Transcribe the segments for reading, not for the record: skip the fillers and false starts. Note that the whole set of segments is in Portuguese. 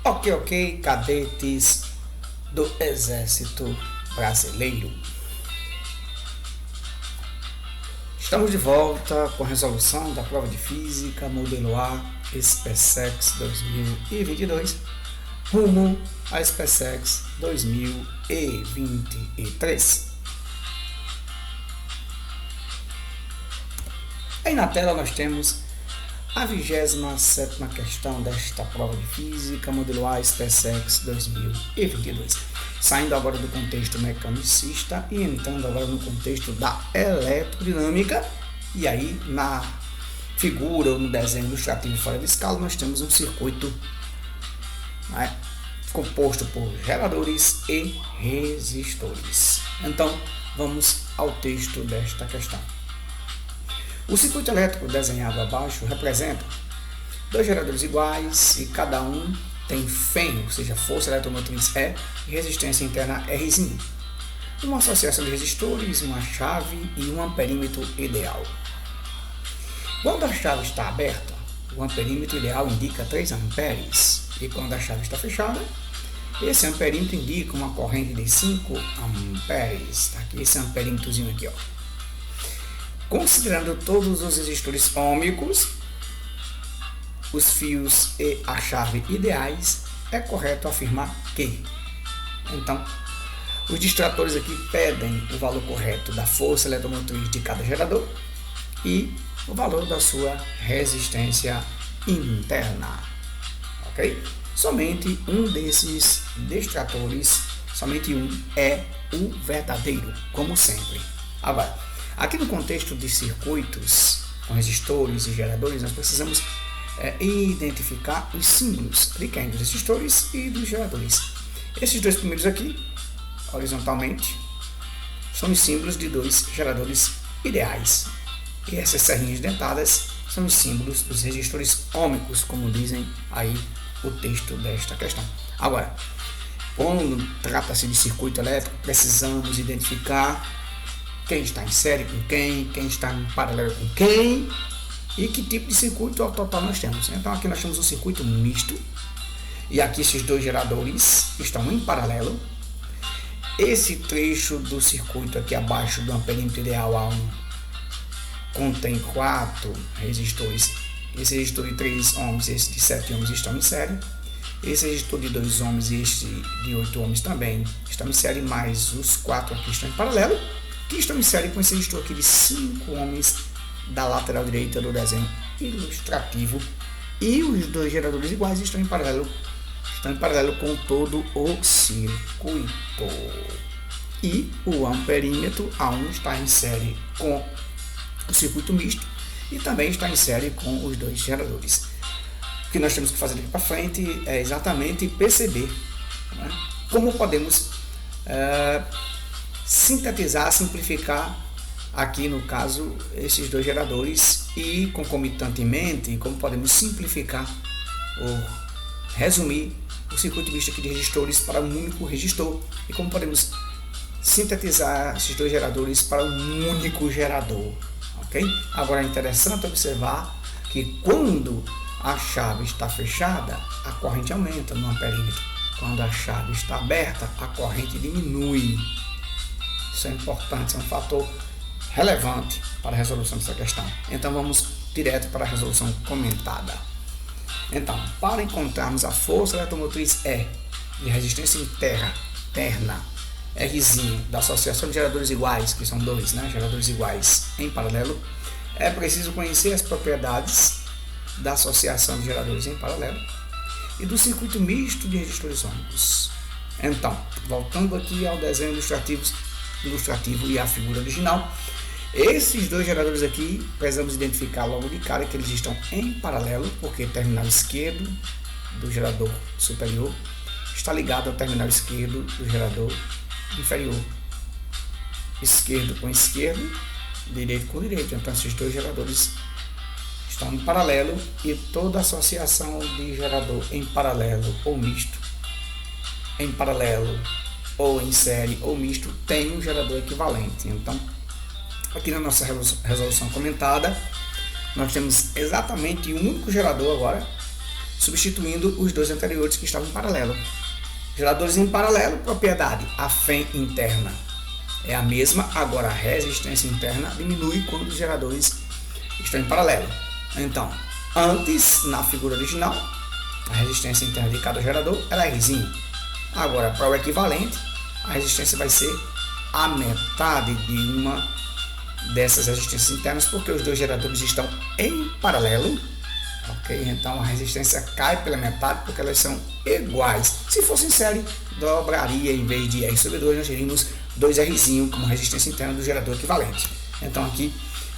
Ok, cadetes do Exército Brasileiro. Estamos de volta com a resolução da prova de Física, modelo A, SpaceX 2022, rumo a SpaceX 2023. Aí na tela nós temos a 27ª questão desta prova de Física, modelo A, SpaceX 2022. Saindo agora do contexto mecanicista e entrando agora no contexto da eletrodinâmica. E aí na figura ou no desenho ilustrativo fora de escala nós temos um circuito, né, composto por geradores e resistores. Então vamos ao texto desta questão. O circuito elétrico desenhado abaixo representa dois geradores iguais e cada um tem FEM, ou seja, força eletromotriz E, e resistência interna R', uma associação de resistores, uma chave e um amperímetro ideal. Quando a chave está aberta, o amperímetro ideal indica 3 amperes, e quando a chave está fechada, esse amperímetro indica uma corrente de 5 amperes. Tá aqui esse amperímetrozinho aqui, ó. Considerando todos os resistores ômicos, os fios e a chave ideais, é correto afirmar que. Então, os distratores aqui pedem o valor correto da força eletromotriz de cada gerador e o valor da sua resistência interna. Ok? Somente um desses distratores, somente um, é o verdadeiro, como sempre. Agora, aqui no contexto de circuitos com resistores e geradores, nós precisamos identificar os símbolos de quem? Dos resistores e dos geradores. Esses dois primeiros aqui, horizontalmente, são os símbolos de dois geradores ideais. E essas serrinhas dentadas são os símbolos dos resistores ômicos, como dizem aí o texto desta questão. Agora, quando trata-se de circuito elétrico, precisamos identificar quem está em série com quem está em paralelo com quem e que tipo de circuito ao total nós temos. Então aqui nós temos um circuito misto e aqui esses dois geradores estão em paralelo. Esse trecho do circuito aqui abaixo do amperímetro ideal A1 contém 4 resistores. Esse resistor de 3 ohms e esse de 7 ohms estão em série. Esse resistor de 2 ohms e este de 8 ohms também estão em série, mas os 4 aqui estão em paralelo, que estão em série com esse resistor aqui de 5 ohms da lateral direita do desenho ilustrativo, e os dois geradores iguais estão em paralelo com todo o circuito. E o amperímetro A1 está em série com o circuito misto e também está em série com os dois geradores. O que nós temos que fazer daqui para frente é exatamente perceber, né, como podemos sintetizar, simplificar aqui no caso esses dois geradores e concomitantemente como podemos simplificar ou resumir o circuito misto aqui de resistores para um único resistor e como podemos sintetizar esses dois geradores para um único gerador, ok? Agora é interessante observar que quando a chave está fechada, a corrente aumenta no amperímetro. Quando a chave está aberta, a corrente diminui. Isso é importante, é um fator relevante para a resolução dessa questão. Então vamos direto para a resolução comentada. Então, para encontrarmos a força eletromotriz E e a resistência interna R' da associação de geradores iguais, que são dois, né, geradores iguais em paralelo, é preciso conhecer as propriedades da associação de geradores em paralelo e do circuito misto de resistores ômicos. Então, voltando aqui ao desenho ilustrativo e à figura original, esses dois geradores aqui precisamos identificar logo de cara que eles estão em paralelo, porque o terminal esquerdo do gerador superior está ligado ao terminal esquerdo do gerador inferior. Esquerdo com esquerdo, direito com direito. Então esses dois geradores estão em paralelo e toda associação de gerador em paralelo ou misto, em paralelo ou em série ou misto, tem um gerador equivalente. Então aqui na nossa resolução comentada, nós temos exatamente um único gerador agora, substituindo os dois anteriores que estavam em paralelo. Geradores em paralelo, propriedade, a fém interna é a mesma, agora a resistência interna diminui quando os geradores estão em paralelo. Então, antes, na figura original, a resistência interna de cada gerador era Rzinho. Agora, para o equivalente, a resistência vai ser a metade de uma dessas resistências internas, porque os dois geradores estão em paralelo. Ok? Então a resistência cai pela metade porque elas são iguais. Se fosse em série, dobraria, em vez de R sobre 2, nós teríamos 2Rzinho como resistência interna do gerador equivalente. Então aqui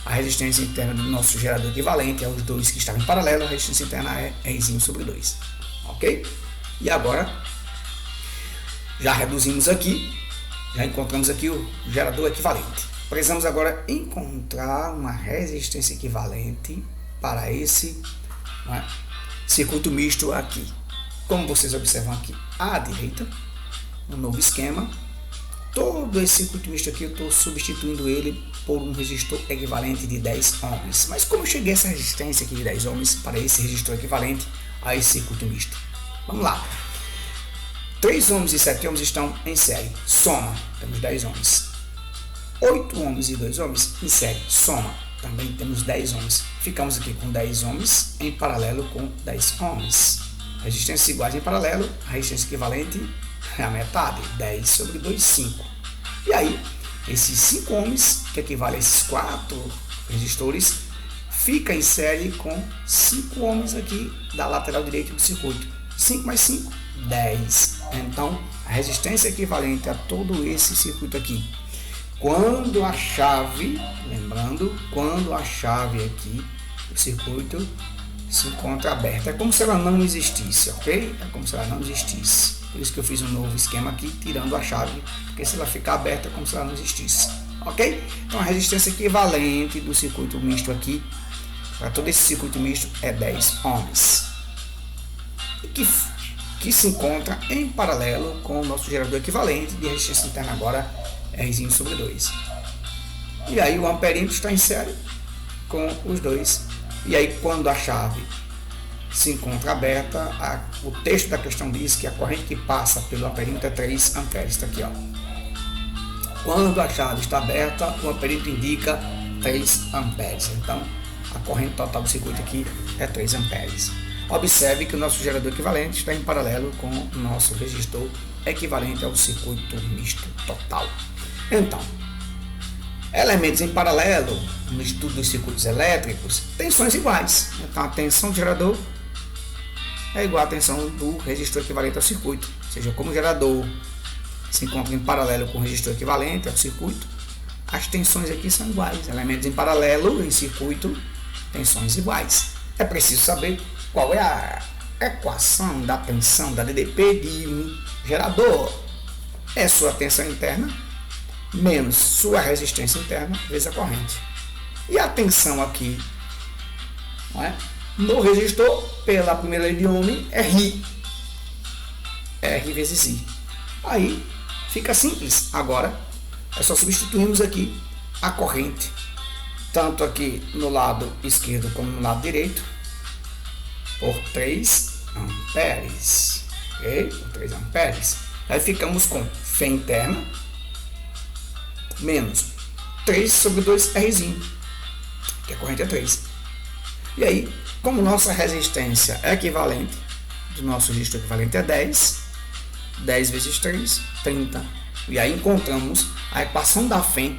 a resistência interna do nosso gerador equivalente é os dois que estavam em paralelo, a resistência interna é Rzinho sobre 2. Ok? E agora, já reduzimos aqui, já encontramos aqui o gerador equivalente. Precisamos agora encontrar uma resistência equivalente para esse circuito misto aqui. Como vocês observam aqui à direita, um novo esquema. Todo esse circuito misto aqui eu estou substituindo ele por um resistor equivalente de 10 ohms. Mas como eu cheguei a essa resistência aqui de 10 ohms para esse resistor equivalente a esse circuito misto? Vamos lá. 3 ohms e 7 ohms estão em série. Soma, temos 10 ohms. 8 ohms e 2 ohms em série. Soma, também temos 10 ohms. Ficamos aqui com 10 ohms em paralelo com 10 ohms. Resistências iguais em paralelo, a resistência equivalente é a metade, 10 sobre 2, 5. E aí, esses 5 ohms, que equivale a esses 4 resistores, fica em série com 5 ohms aqui da lateral direita do circuito. 5 mais 5, 10. Então, a resistência equivalente a todo esse circuito aqui, quando a chave, lembrando, quando a chave aqui do circuito se encontra aberta, é como se ela não existisse, ok? É como se ela não existisse. Por isso que eu fiz um novo esquema aqui, tirando a chave, porque se ela ficar aberta é como se ela não existisse, ok? Então a resistência equivalente do circuito misto aqui, para todo esse circuito misto, é 10 ohms. E que se encontra em paralelo com o nosso gerador equivalente de resistência interna agora, Rzinho sobre 2. E aí o amperímetro está em série com os dois. E aí quando a chave se encontra aberta, o texto da questão diz que a corrente que passa pelo amperímetro é 3 amperes. Está aqui, ó. Quando a chave está aberta, o amperímetro indica 3 amperes. Então a corrente total do circuito aqui é 3 amperes. Observe que o nosso gerador equivalente está em paralelo com o nosso resistor equivalente ao circuito misto total. Então, elementos em paralelo no estudo dos circuitos elétricos, tensões iguais. Então, a tensão do gerador é igual à tensão do resistor equivalente ao circuito. Ou seja, como o gerador se encontra em paralelo com o resistor equivalente ao circuito, as tensões aqui são iguais. Elementos em paralelo em circuito, tensões iguais. É preciso saber qual é a equação da tensão da DDP de um gerador. É sua tensão interna menos sua resistência interna vezes a corrente. E a tensão aqui, não é? No resistor, pela primeira lei de Ohm, é R. R vezes I. Aí fica simples. Agora é só substituirmos aqui a corrente, tanto aqui no lado esquerdo como no lado direito, por 3 amperes. Ok? Por 3 amperes. Aí ficamos com Fé interna menos 3 sobre 2 Rzinho, que a corrente é 3. E aí, como nossa resistência é equivalente, do nosso resistor equivalente é 10, 10 vezes 3, 30. E aí encontramos a equação da Fé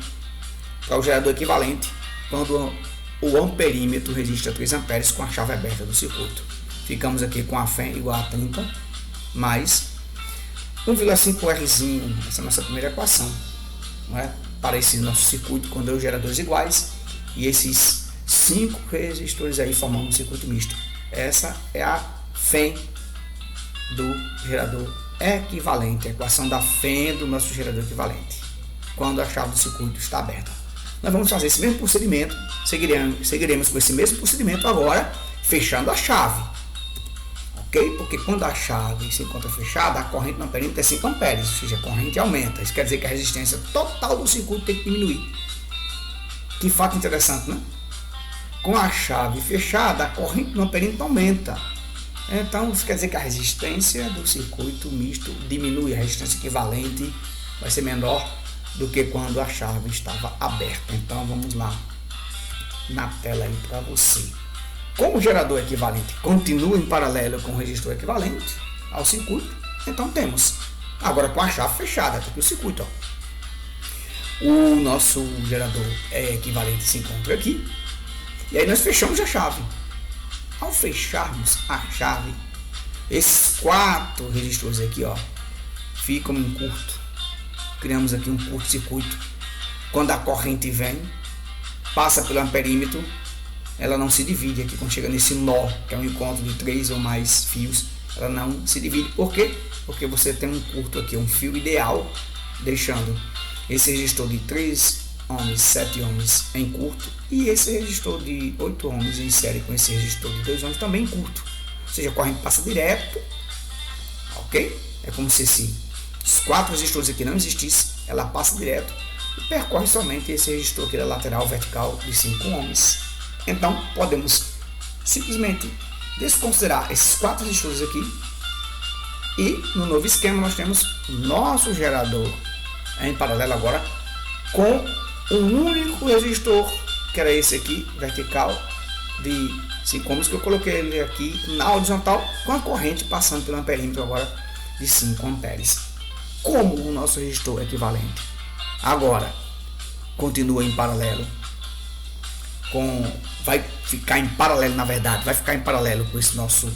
para o gerador equivalente, quando o amperímetro resiste a 3 amperes com a chave aberta do circuito. Ficamos aqui com a Fé igual a 30, mais 1,5 Rzinho, essa é a nossa primeira equação, não é? Para esse nosso circuito com dois geradores iguais e esses 5 resistores aí formando um circuito misto. Essa é a Fé do gerador equivalente, a equação da Fé do nosso gerador equivalente, quando a chave do circuito está aberta. Nós vamos fazer esse mesmo procedimento, seguiremos com esse mesmo procedimento agora, fechando a chave. Porque quando a chave se encontra fechada, a corrente no amperímetro é 5 amperes, ou seja, a corrente aumenta. Isso quer dizer que a resistência total do circuito tem que diminuir. Que fato interessante, né? Com a chave fechada, a corrente no amperímetro aumenta. Então, isso quer dizer que a resistência do circuito misto diminui, a resistência equivalente vai ser menor do que quando a chave estava aberta. Então, vamos lá na tela aí para você. Como o gerador equivalente continua em paralelo com o resistor equivalente ao circuito, então temos agora com a chave fechada, aqui o circuito, ó. O nosso gerador equivalente se encontra aqui, e aí nós fechamos a chave. Ao fecharmos a chave, esses 4 resistores aqui, ó, ficam em curto. Criamos aqui um curto-circuito. Quando a corrente vem, passa pelo amperímetro, ela não se divide aqui. Quando chega nesse nó, que é um encontro de 3 ou mais fios, ela não se divide. Por quê? Porque você tem um curto aqui, um fio ideal, deixando esse resistor de 3 ohms, 7 ohms em curto, e esse resistor de 8 ohms em série com esse resistor de 2 ohms também em curto. Ou seja, a corrente passa direto, ok? É como se os 4 resistores aqui não existissem, ela passa direto e percorre somente esse resistor aqui da lateral vertical de 5 ohms. Então, podemos simplesmente desconsiderar esses 4 resistores aqui, e no novo esquema nós temos nosso gerador em paralelo agora com um único resistor, que era esse aqui, vertical, de 5 ohms, que eu coloquei ele aqui na horizontal, com a corrente passando pelo amperímetro agora de 5 amperes. Como o nosso resistor equivalente agora continua em paralelo vai ficar em paralelo com esse nosso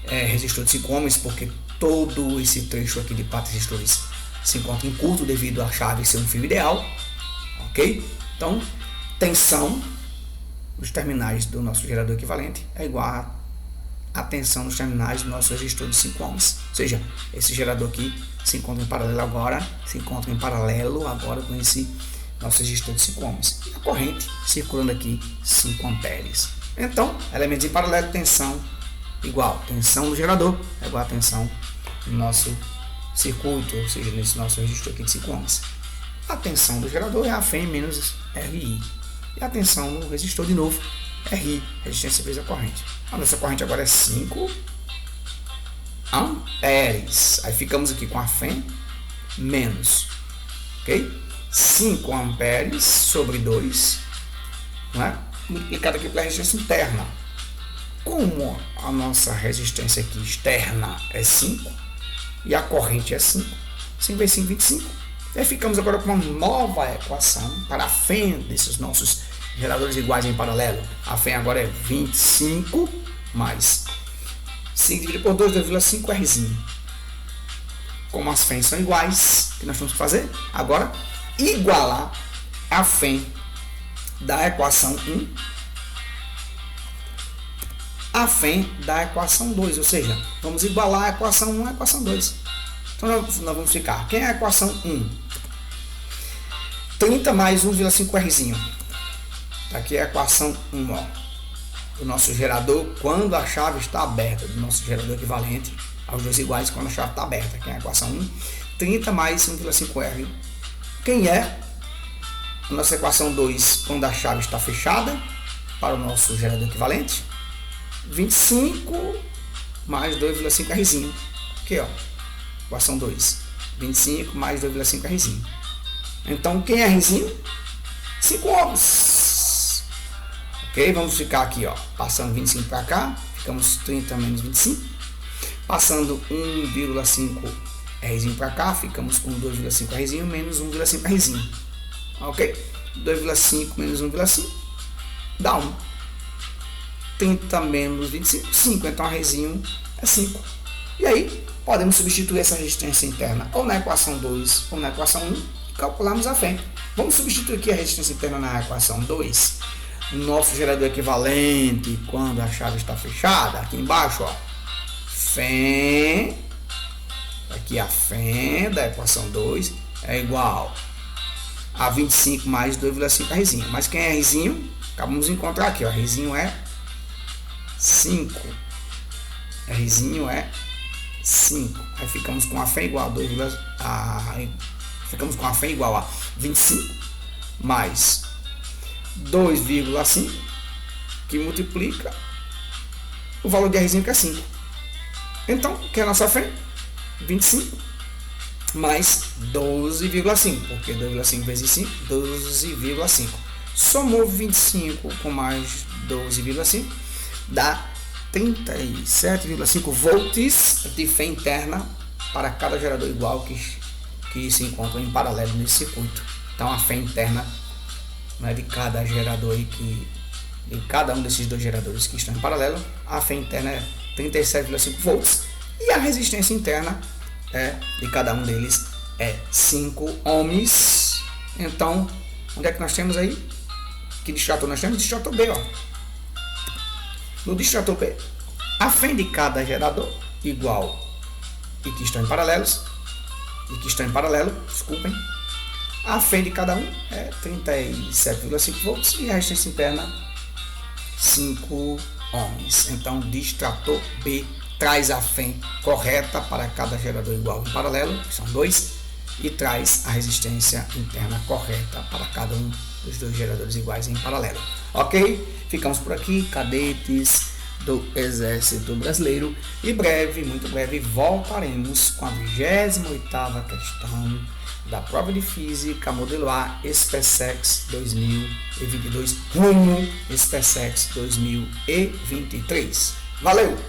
resistor de 5 ohms, porque todo esse trecho aqui de 4 resistores se encontra em curto devido à chave ser um fio ideal, ok? Então, tensão nos terminais do nosso gerador equivalente é igual a tensão nos terminais do nosso resistor de 5 ohms. Ou seja, esse gerador aqui se encontra em paralelo agora com esse nosso resistor de 5 ohms. E a corrente circulando aqui 5 amperes. Então, elementos em paralelo, tensão igual. Tensão do gerador é igual a tensão no nosso circuito, ou seja, nesse nosso resistor aqui de 5 ohms. A tensão do gerador é a FEM menos RI. E a tensão no resistor, de novo, RI, resistência vezes a corrente. A nossa corrente agora é 5 amperes. Aí ficamos aqui com a FEM menos, ok? 5 amperes sobre 2, né? Multiplicado aqui pela resistência interna. Como a nossa resistência aqui externa é 5 e a corrente é 5, 5 vezes 5, 25. E aí ficamos agora com uma nova equação para a FEM desses nossos geradores iguais em paralelo. A FEM agora é 25 mais 5 dividido por 2, 2,5 Rzinho. Como as FEMs são iguais, o que nós temos que fazer? Agora, igualar a FEM da equação 1 a FEM da equação 2, ou seja, vamos igualar a equação 1 à equação 2. Então nós vamos ficar, quem é a equação 1? 30 mais 1,5 Rzinho. Aqui é a equação 1, ó, do nosso gerador quando a chave está aberta, do nosso gerador equivalente aos dois iguais quando a chave está aberta, que é a equação 1, 30 mais 1,5R. Quem é a nossa equação 2 quando a chave está fechada para o nosso gerador equivalente? 25 mais 2,5 Rzinho. Aqui, ó, equação 2, 25 mais 2,5 Rzinho. Então, quem é Rzinho? 5 ohms. Ok, vamos ficar aqui, ó, passando 25 para cá, ficamos 30 menos 25. Passando 1,5 Rzinho para cá, ficamos com 2,5 Rzinho menos 1,5 Rzinho. Ok? 2,5 menos 1,5 dá 1. 30 menos 25, 5. Então, a Rzinho é 5. E aí, podemos substituir essa resistência interna ou na equação 2 ou na equação 1 e calcularmos a FEM. Vamos substituir aqui a resistência interna na equação 2. Nosso gerador equivalente, quando a chave está fechada, aqui embaixo, ó, FEM, aqui a FEM da equação 2 é igual a 25 mais 2,5 Rzinho. Mas quem é Rzinho? Acabamos de encontrar aqui, ó, Rzinho é 5. Rzinho é 5. Aí ficamos com a FEM igual a 25 mais 2,5, que multiplica o valor de Rzinho, que é 5. Então, que é a nossa FEM? 25 mais 12,5, porque 2,5 vezes 5, 12,5. Somou 25 com mais 12,5, dá 37,5 volts de fé interna para cada gerador igual que se encontra em paralelo nesse circuito. Então a fé interna, né, de cada gerador de cada um desses dois geradores que estão em paralelo, a fé interna é 37,5 volts e a resistência interna de cada um deles é 5 ohms. Então, onde é que nós temos aí? Que distrator nós temos? Distrator B, ó. No distrator B, a fé de cada gerador igual e que estão em paralelos, desculpem. A fé de cada um é 37,5 volts e a resistência interna 5 ohms. Então, distrator B traz a fé correta para cada gerador igual em paralelo, que são 2, e traz a resistência interna correta para cada um dos dois geradores iguais em paralelo. Ok? Ficamos por aqui, cadetes do Exército Brasileiro, e muito breve, voltaremos com a 28ª questão da prova de Física, modelo A, SpaceX 2022, rumo SpaceX 2023. Valeu!